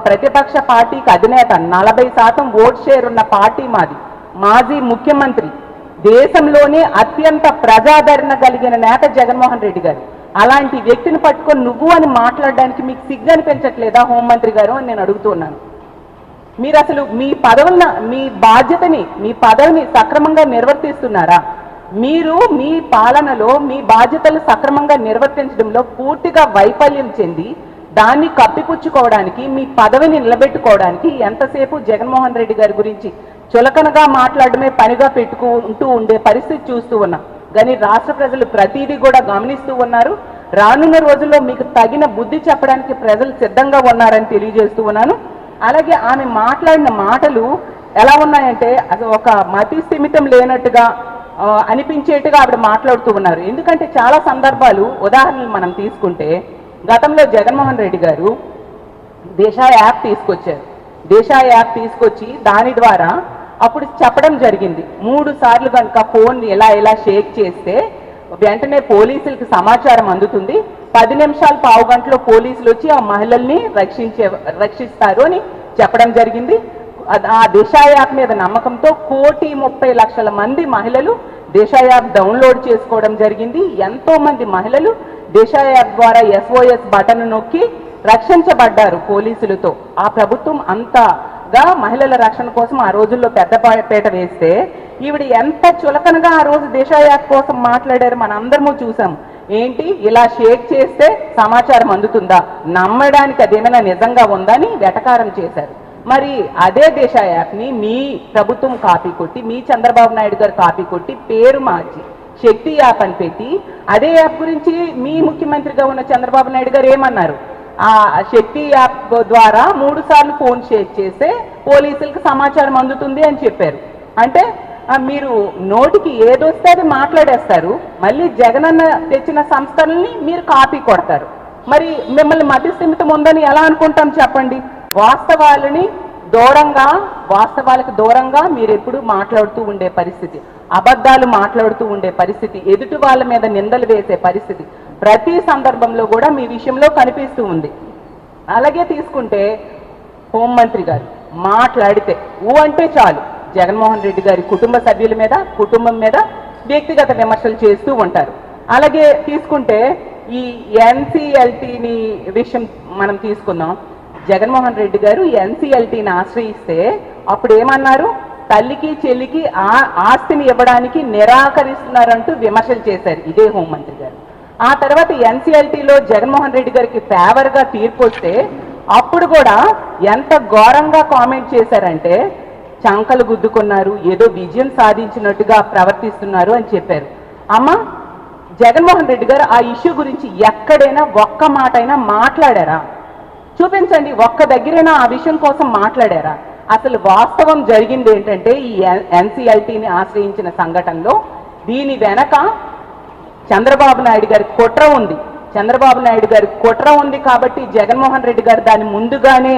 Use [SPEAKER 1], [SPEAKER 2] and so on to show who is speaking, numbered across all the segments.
[SPEAKER 1] ప్రతిపక్ష పార్టీకి అధినేత 40% ఓట్ షేర్ ఉన్న పార్టీ మాది. మాజీ ముఖ్యమంత్రి, దేశంలోనే అత్యంత ప్రజాదరణ కలిగిన నేత జగన్మోహన్ రెడ్డి గారు. అలాంటి వ్యక్తిని పట్టుకొని నువ్వు అని మాట్లాడడానికి మీకు సిగ్గు అనిపించట్లేదా హోంమంత్రి గారు అని నేను అడుగుతున్నాను. మీరు అసలు మీ బాధ్యతని, మీ పదవిని సక్రమంగా నిర్వర్తిస్తున్నారా? మీరు మీ పాలనలో మీ బాధ్యతలు సక్రమంగా నిర్వర్తించడంలో పూర్తిగా వైఫల్యం చెంది దాన్ని కప్పిపుచ్చుకోవడానికి, మీ పదవిని నిలబెట్టుకోవడానికి ఎంతసేపు జగన్మోహన్ రెడ్డి గారి గురించి చులకనగా మాట్లాడమే పనిగా పెట్టుకుంటూ ఉండే పరిస్థితి చూస్తూ ఉన్నాం. కానీ రాష్ట్ర ప్రజలు ప్రతిదీ కూడా గమనిస్తూ ఉన్నారు. రానున్న రోజుల్లో మీకు తగిన బుద్ధి చెప్పడానికి ప్రజలు సిద్ధంగా ఉన్నారని తెలియజేస్తూ ఉన్నాను. అలాగే ఆమె మాట్లాడిన మాటలు ఎలా ఉన్నాయంటే అది ఒక మతి స్థిమితం లేనట్టుగా అనిపించేట్టుగా ఆవిడ మాట్లాడుతూ ఉన్నారు. ఎందుకంటే చాలా సందర్భాలు, ఉదాహరణలు మనం తీసుకుంటే, గతంలో జగన్మోహన్ రెడ్డి గారు దిశ యాప్ తీసుకొచ్చారు. దిశ యాప్ తీసుకొచ్చి దాని ద్వారా అప్పుడు చెప్పడం జరిగింది, 3 సార్లు కనుక ఫోన్ ఇలా షేక్ చేస్తే వెంటనే పోలీసులకి సమాచారం అందుతుంది, 10 నిమిషాలు పావు గంటలో పోలీసులు వచ్చి ఆ మహిళల్ని రక్షిస్తారు అని చెప్పడం జరిగింది. ఆ దిశ యాప్ మీద నమ్మకంతో 1,30,00,000 మంది మహిళలు దిశ యాప్ డౌన్లోడ్ చేసుకోవడం జరిగింది. ఎంతో మంది మహిళలు దిశ యాప్ ద్వారా SOS బటన్ నొక్కి రక్షించబడ్డారు పోలీసులతో. ఆ ప్రభుత్వం అంతగా మహిళల రక్షణ కోసం ఆ రోజుల్లో పెద్దపేట వేస్తే ఈవిడ ఎంత చులకనగా ఆ రోజు దిశ యాప్ కోసం మాట్లాడారు మనందరము చూసాం. ఏంటి, ఇలా షేక్ చేస్తే సమాచారం అందుతుందా, నమ్మడానికి అదేమైనా నిజంగా ఉందా అని వెటకారం చేశారు. మరి అదే దిశ యాప్ని మీ ప్రభుత్వం కాపీ కొట్టి, మీ చంద్రబాబు నాయుడు గారు కాపీ కొట్టి పేరు మార్చి శక్తి యాప్ అని పెట్టి, అదే యాప్ గురించి మీ ముఖ్యమంత్రిగా ఉన్న చంద్రబాబు నాయుడు గారు ఏమన్నారు, ఆ శక్తి యాప్ ద్వారా 3 సార్లు ఫోన్ షేక్ చేస్తే పోలీసులకు సమాచారం అందుతుంది అని చెప్పారు. అంటే మీరు నోటికి ఏదొస్తే అది మాట్లాడేస్తారు, మళ్ళీ జగనన్న తెచ్చిన సంస్కరణల్ని మీరు కాపీ కొడతారు. మరి మిమ్మల్ని మధ్యస్థిమితం ఉందని ఎలా అనుకుంటాం చెప్పండి? వాస్తవాలకు దూరంగా మీరు ఎప్పుడు మాట్లాడుతూ ఉండే పరిస్థితి, అబద్ధాలు మాట్లాడుతూ ఉండే పరిస్థితి, ఎదుటి వాళ్ళ మీద నిందలు వేసే పరిస్థితి ప్రతి సందర్భంలో కూడా మీ విషయంలో కనిపిస్తూ ఉంది. అలాగే తీసుకుంటే హోంమంత్రి గారు మాట్లాడితే అంటే చాలు జగన్మోహన్ రెడ్డి గారి కుటుంబ సభ్యుల మీద, కుటుంబం మీద వ్యక్తిగత విమర్శలు చేస్తూ ఉంటారు. అలాగే తీసుకుంటే ఈ NCLTని విషయం మనం తీసుకుందాం. జగన్మోహన్ రెడ్డి గారు NCLTని ఆశ్రయిస్తే అప్పుడు ఏమన్నారు, తల్లికి చెల్లికి ఆస్తిని ఇవ్వడానికి నిరాకరిస్తున్నారంటూ విమర్శలు చేశారు ఇదే హోంమంత్రి గారు. ఆ తర్వాత NCLTలో జగన్మోహన్ రెడ్డి గారికి ఫేవర్గా తీర్పు వస్తే అప్పుడు కూడా ఎంత ఘోరంగా కామెంట్ చేశారంటే, చంకలు గుద్దుకున్నారు, ఏదో విజయం సాధించినట్టుగా ప్రవర్తిస్తున్నారు అని చెప్పారు. అమ్మ, జగన్మోహన్ రెడ్డి గారు ఆ ఇష్యూ గురించి ఎక్కడైనా ఒక్క మాట అయినా మాట్లాడారా? చూపించండి, ఒక్క దగ్గరైనా ఆ విషయం కోసం మాట్లాడారా? అసలు వాస్తవం జరిగింది ఏంటంటే, ఈ NCLTని ఆశ్రయించిన సంఘటనలో దీని వెనక చంద్రబాబు నాయుడు గారి కుట్ర ఉంది. చంద్రబాబు నాయుడు గారి కుట్ర ఉంది కాబట్టి జగన్మోహన్ రెడ్డి గారు దాన్ని ముందుగానే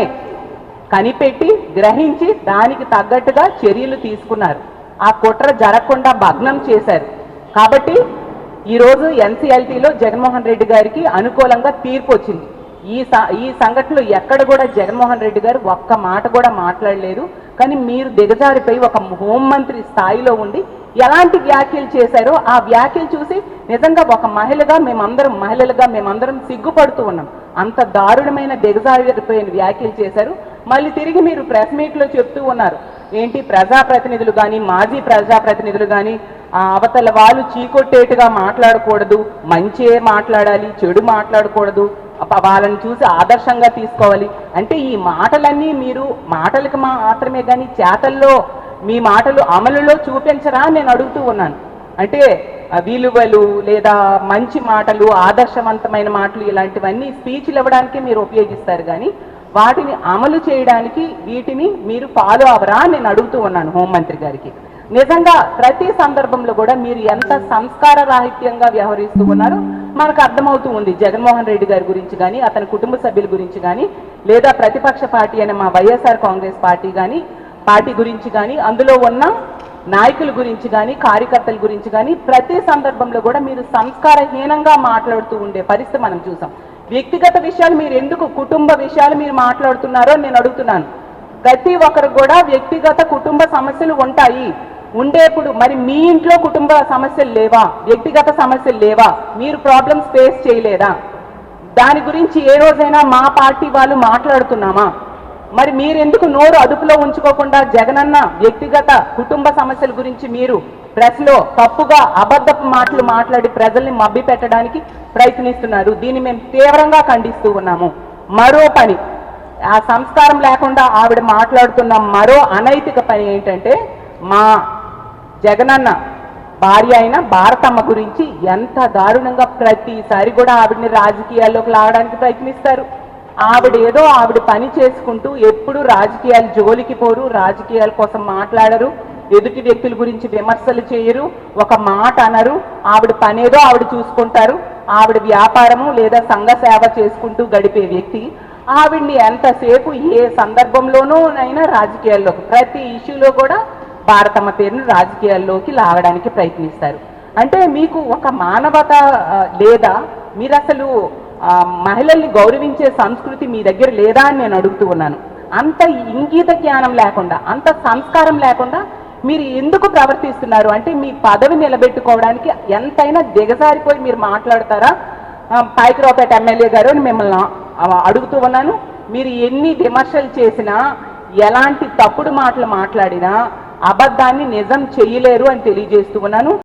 [SPEAKER 1] కనిపెట్టి గ్రహించి దానికి తగ్గట్టుగా చర్యలు తీసుకున్నారు. ఆ కుట్ర జరగకుండా భగ్నం చేశారు. కాబట్టి ఈరోజు NCLTలో జగన్మోహన్ రెడ్డి గారికి అనుకూలంగా తీర్పు వచ్చింది. ఈ సంఘటనలో ఎక్కడ కూడా జగన్మోహన్ రెడ్డి గారు ఒక్క మాట కూడా మాట్లాడలేదు. కానీ మీరు దిగజారిపోయి ఒక హోంమంత్రి స్థాయిలో ఉండి ఎలాంటి వ్యాఖ్యలు చేశారో ఆ వ్యాఖ్యలు చూసి నిజంగా ఒక మహిళలుగా మేమందరం సిగ్గుపడుతూ ఉన్నాం. అంత దారుణమైన దిగజారిపోయిన వ్యాఖ్యలు చేశారు. మళ్ళీ తిరిగి మీరు ప్రెస్ మీట్లో చెప్తూ ఉన్నారు, ఏంటి ప్రజాప్రతినిధులు కానీ, మాజీ ప్రజాప్రతినిధులు కానీ అవతల వాళ్ళు చీకొట్టేట్టుగా మాట్లాడకూడదు, మంచే మాట్లాడాలి, చెడు మాట్లాడకూడదు, వాళ్ళని చూసి ఆదర్శంగా తీసుకోవాలి. అంటే ఈ మాటలన్నీ మీరు మాటలకు మాత్రమే కానీ చేతల్లో మీ మాటలు అమలులో చూపించరా నేను అడుగుతూ ఉన్నాను. అంటే విలువలు లేదా మంచి మాటలు, ఆదర్శవంతమైన మాటలు ఇలాంటివన్నీ స్పీచ్లు ఇవ్వడానికి మీరు ఉపయోగిస్తారు, కానీ వాటిని అమలు చేయడానికి వీటిని మీరు ఫాలో అవరా నేను అడుగుతూ ఉన్నాను హోంమంత్రి గారికి. నిజంగా ప్రతి సందర్భంలో కూడా మీరు ఎంత సంస్కార రాహిత్యంగా వ్యవహరిస్తూ ఉన్నారో మనకు అర్థమవుతూ ఉంది. జగన్మోహన్ రెడ్డి గారి గురించి కానీ, అతని కుటుంబ సభ్యుల గురించి కానీ, లేదా ప్రతిపక్ష పార్టీ అయిన మా వైఎస్ఆర్ కాంగ్రెస్ పార్టీ గురించి కానీ, అందులో ఉన్న నాయకుల గురించి కానీ, కార్యకర్తల గురించి కానీ ప్రతి సందర్భంలో కూడా మీరు సంస్కారహీనంగా మాట్లాడుతూ ఉండే పరిస్థితి మనం చూసాం. వ్యక్తిగత విషయాలు మీరు ఎందుకు, కుటుంబ విషయాలు మీరు మాట్లాడుతున్నారో అని నేను అడుగుతున్నాను. ప్రతి ఒక్కరు కూడా వ్యక్తిగత కుటుంబ సమస్యలు ఉంటాయి. ఉండేప్పుడు మరి మీ ఇంట్లో కుటుంబ సమస్యలు లేవా, వ్యక్తిగత సమస్యలు లేవా, మీరు ప్రాబ్లమ్స్ ఫేస్ చేయలేదా? దాని గురించి ఏ రోజైనా మా పార్టీ వాళ్ళు మాట్లాడుతున్నామా? మరి మీరెందుకు నోరు అదుపులో ఉంచుకోకుండా జగనన్న వ్యక్తిగత కుటుంబ సమస్యల గురించి మీరు ప్రెస్లో తప్పుగా అబద్ధపు మాటలు మాట్లాడి ప్రజల్ని మభ్య పెట్టడానికి ప్రయత్నిస్తున్నారు. దీన్ని మేము తీవ్రంగా ఖండిస్తూ ఉన్నాము. మరో పని, ఆ సంస్కారం లేకుండా ఆవిడ మాట్లాడుతున్న మరో అనైతిక పని ఏంటంటే, మా జగనన్న భార్య అయిన భారతమ్మ గురించి ఎంత దారుణంగా ప్రతిసారి కూడా ఆవిడని రాజకీయాల్లోకి లాగడానికి ప్రయత్నిస్తారు. ఆవిడ పని చేసుకుంటూ ఎప్పుడు రాజకీయాలు జోలికి పోరు, రాజకీయాల కోసం మాట్లాడరు, ఎదుటి వ్యక్తుల గురించి విమర్శలు చేయరు, ఒక మాట అనరు. ఆవిడ పనేదో ఆవిడ చూసుకుంటారు. ఆవిడ వ్యాపారము లేదా సంఘ సేవ చేసుకుంటూ గడిపే వ్యక్తి ఆవిడ్ని ఎంతసేపు ఏ సందర్భంలోనూ అయినా రాజకీయాల్లోకి, ప్రతి ఇష్యూలో కూడా భారతమ్మ పేరును రాజకీయాల్లోకి లాగడానికి ప్రయత్నిస్తారు. అంటే మీకు ఒక మానవత లేదా? మీరు అసలు మహిళల్ని గౌరవించే సంస్కృతి మీ దగ్గర లేదా అని నేను అడుగుతూ ఉన్నాను. అంత ఇంగిత జ్ఞానం లేకుండా, అంత సంస్కారం లేకుండా మీరు ఎందుకు ప్రవర్తిస్తున్నారు? అంటే మీ పదవి నిలబెట్టుకోవడానికి ఎంతైనా దిగజారిపోయి మీరు మాట్లాడతారా? పాయకరావుపేట ఎమ్మెల్యే గారు అని మిమ్మల్ని అడుగుతూ ఉన్నాను. మీరు ఎన్ని విమర్శలు చేసినా, ఎలాంటి తప్పుడు మాటలు మాట్లాడినా అబద్ధాన్ని నిజం చెయ్యలేరు అని తెలియజేస్తూ ఉన్నాను.